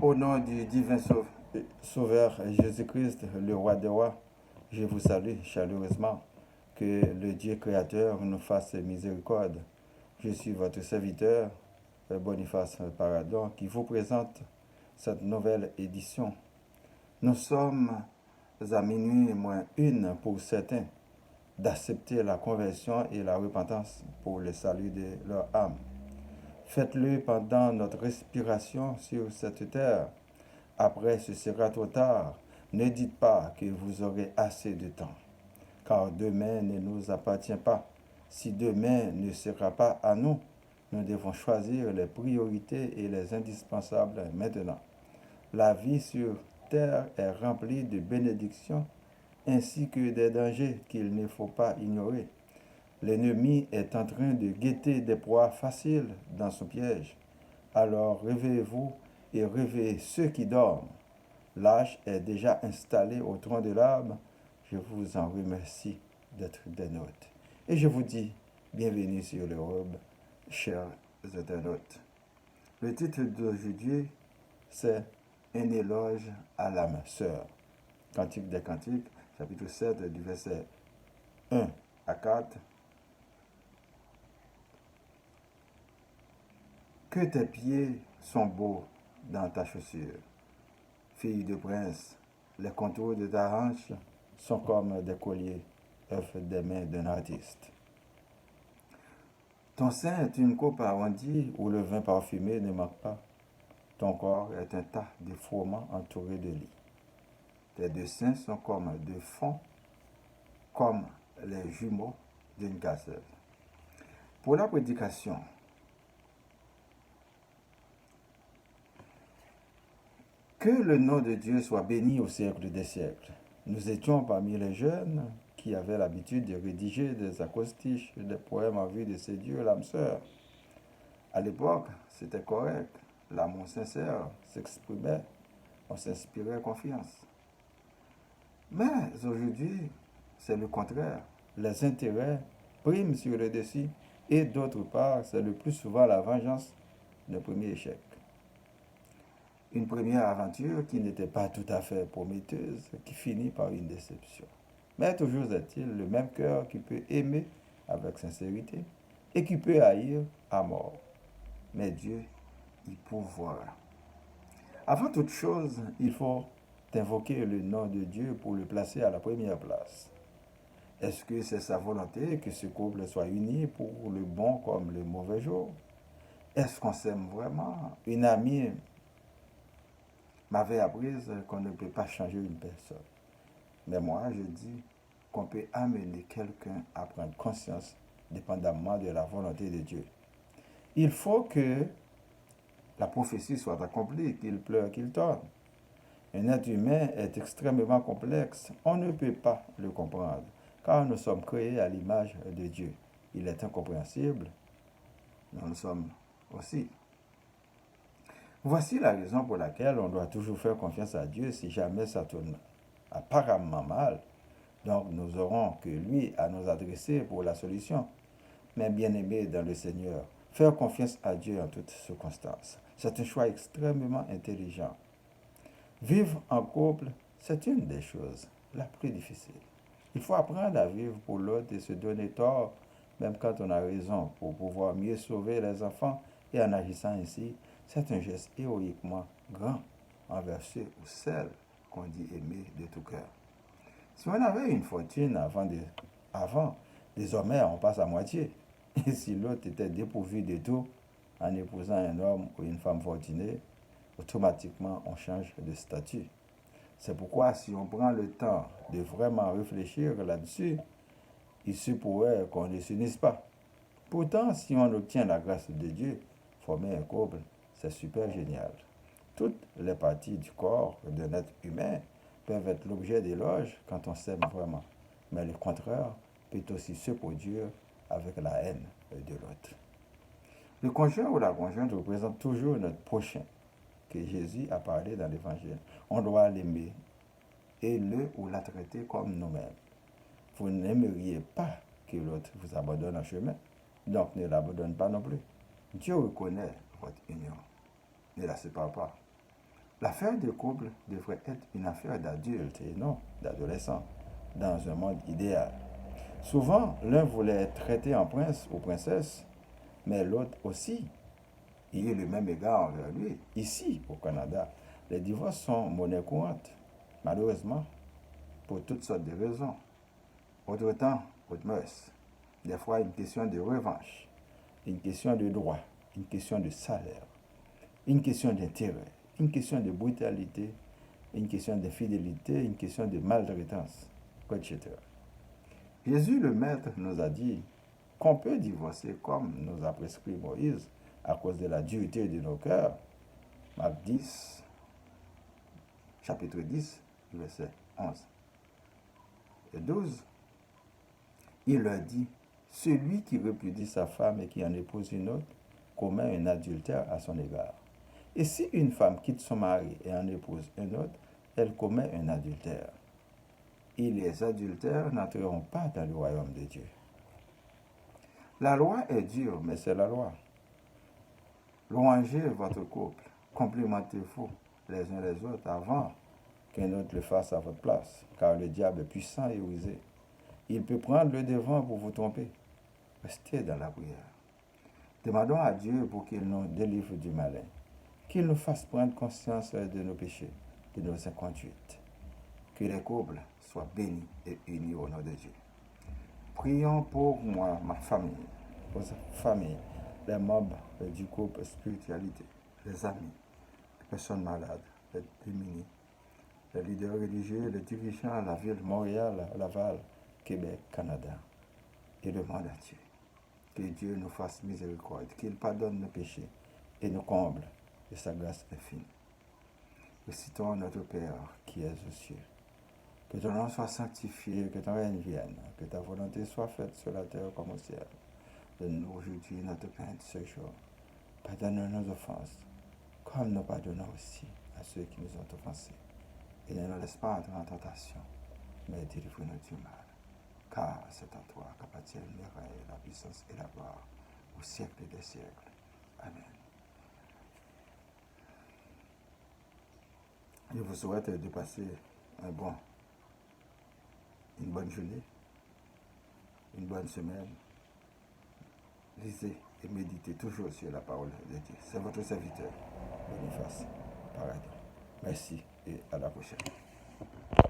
Au nom du divin Sauveur Jésus-Christ, le roi des rois, je vous salue chaleureusement. Que le Dieu créateur nous fasse miséricorde. Je suis votre serviteur, Boniface Paradon, qui vous présente cette nouvelle édition. Nous sommes à minuit moins une pour certains d'accepter la conversion et la repentance pour le salut de leur âme. Faites-le pendant notre respiration sur cette terre. Après, ce sera trop tard. Ne dites pas que vous aurez assez de temps, car demain ne nous appartient pas. Si demain ne sera pas à nous, nous devons choisir les priorités et les indispensables maintenant. La vie sur terre est remplie de bénédictions ainsi que des dangers qu'il ne faut pas ignorer. L'ennemi est en train de guetter des proies faciles dans son piège. Alors réveillez-vous et réveillez ceux qui dorment. L'âge est déjà installé au tronc de l'arbre. Je vous en remercie d'être des nôtres. Et je vous dis, bienvenue sur l'Europe, chers internautes. Le titre d'aujourd'hui, c'est Un éloge à l'âme sœur. Cantique des Cantiques, chapitre 7, du verset 1 à 4. Que tes pieds sont beaux dans ta chaussure, fille de prince, les contours de ta hanche sont comme des colliers, œuvre des mains d'un artiste. Ton sein est une coupe arrondie où le vin parfumé ne manque pas. Ton corps est un tas de froment entouré de lit. Tes deux seins sont comme deux fonds, comme les jumeaux d'une gazelle. Pour la prédication, que le nom de Dieu soit béni au siècle des siècles. Nous étions parmi les jeunes qui avaient l'habitude de rédiger des acrostiches, des poèmes en vue de séduire l'âme sœur. À l'époque, c'était correct. L'amour sincère s'exprimait, on s'inspirait confiance. Mais aujourd'hui, c'est le contraire. Les intérêts priment sur le dessus et d'autre part, c'est le plus souvent la vengeance d'un premier échec. Une première aventure qui n'était pas tout à fait prometteuse, qui finit par une déception. Mais toujours est-il le même cœur qui peut aimer avec sincérité et qui peut haïr à mort. Mais Dieu y pourvoira. Avant toute chose, il faut invoquer le nom de Dieu pour le placer à la première place. Est-ce que c'est sa volonté que ce couple soit uni pour le bon comme le mauvais jour? Est-ce qu'on s'aime vraiment? Une amie m'avait appris qu'on ne peut pas changer une personne. Mais moi, je dis qu'on peut amener quelqu'un à prendre conscience dépendamment de la volonté de Dieu. Il faut que la prophétie soit accomplie, qu'il pleure, qu'il torne. Un être humain est extrêmement complexe. On ne peut pas le comprendre, car nous sommes créés à l'image de Dieu. Il est incompréhensible. Nous le sommes aussi. Voici la raison pour laquelle on doit toujours faire confiance à Dieu si jamais ça tourne apparemment mal. Donc nous aurons que lui à nous adresser pour la solution. Mais bien aimé dans le Seigneur, faire confiance à Dieu en toutes circonstances, c'est un choix extrêmement intelligent. Vivre en couple, c'est une des choses la plus difficiles. Il faut apprendre à vivre pour l'autre et se donner tort, même quand on a raison, pour pouvoir mieux sauver les enfants. Et en agissant ainsi, c'est un geste héroïquement grand envers ceux ou celles qu'on dit aimer de tout cœur. Si on avait une fortune avant, désormais on passe à moitié. Et si l'autre était dépourvu de tout, en épousant un homme ou une femme fortunée, automatiquement on change de statut. C'est pourquoi si on prend le temps de vraiment réfléchir là-dessus, il se pourrait qu'on ne s'unisse pas. Pourtant, si on obtient la grâce de Dieu, former un couple, c'est super génial. Toutes les parties du corps d'un être humain peuvent être l'objet d'éloges quand on s'aime vraiment. Mais le contraire peut aussi se produire avec la haine de l'autre. Le conjoint ou la conjointe représente toujours notre prochain, que Jésus a parlé dans l'Évangile. On doit l'aimer et le ou la traiter comme nous-mêmes. Vous n'aimeriez pas que l'autre vous abandonne en chemin, donc ne l'abandonne pas non plus. Dieu reconnaît votre union. Ne la sépare pas. L'affaire de couple devrait être une affaire d'adulte et non d'adolescent, dans un monde idéal. Souvent, l'un voulait être traité en prince ou princesse, mais l'autre aussi. Il y a le même égard envers lui. Ici, au Canada, les divorces sont monnaie courante, malheureusement, pour toutes sortes de raisons. Autre temps, autre mœurs. Des fois, une question de revanche, une question de droit, une question de salaire, une question d'intérêt, une question de brutalité, une question d'infidélité, une question de maltraitance, etc. Jésus le Maître nous a dit qu'on peut divorcer comme nous a prescrit Moïse à cause de la dureté de nos cœurs. Marc 10, chapitre 10, versets 11 et 12. Il leur dit, celui qui répudie sa femme et qui en épouse une autre commet un adultère à son égard. Et si une femme quitte son mari et en épouse un autre, elle commet un adultère. Et les adultères n'entreront pas dans le royaume de Dieu. La loi est dure, mais c'est la loi. Louangez votre couple, complimentez-vous les uns les autres avant qu'un autre le fasse à votre place, car le diable est puissant et rusé. Il peut prendre le devant pour vous tromper. Restez dans la prière. Demandons à Dieu pour qu'il nous délivre du malin, qu'il nous fasse prendre conscience de nos péchés, de nos inconduites. Que les couples soient bénis et unis au nom de Dieu. Prions pour moi, ma famille, vos familles, les membres du couple spiritualité, les amis, les personnes malades, les démunis, les leaders religieux, les dirigeants, la ville de Montréal, Laval, Québec, Canada et le monde entier. Que Dieu nous fasse miséricorde, qu'il pardonne nos péchés et nous comble de sa grâce infinie. Récitons notre Père qui es aux cieux. Que ton nom soit sanctifié, que ton règne vienne, que ta volonté soit faite sur la terre comme au ciel. Donne-nous aujourd'hui notre pain de ce jour. Pardonne-nous nos offenses, comme nous pardonnons aussi à ceux qui nous ont offensés. Et ne nous laisse pas entrer en tentation, mais délivre-nous du mal. Car c'est à toi qu'appartiennent le règne, la puissance et la gloire, au siècle des siècles. Amen. Je vous souhaite de passer une bonne journée, une bonne semaine. Lisez et méditez toujours sur la parole de Dieu. C'est votre serviteur, Boniface Paradis. Merci et à la prochaine.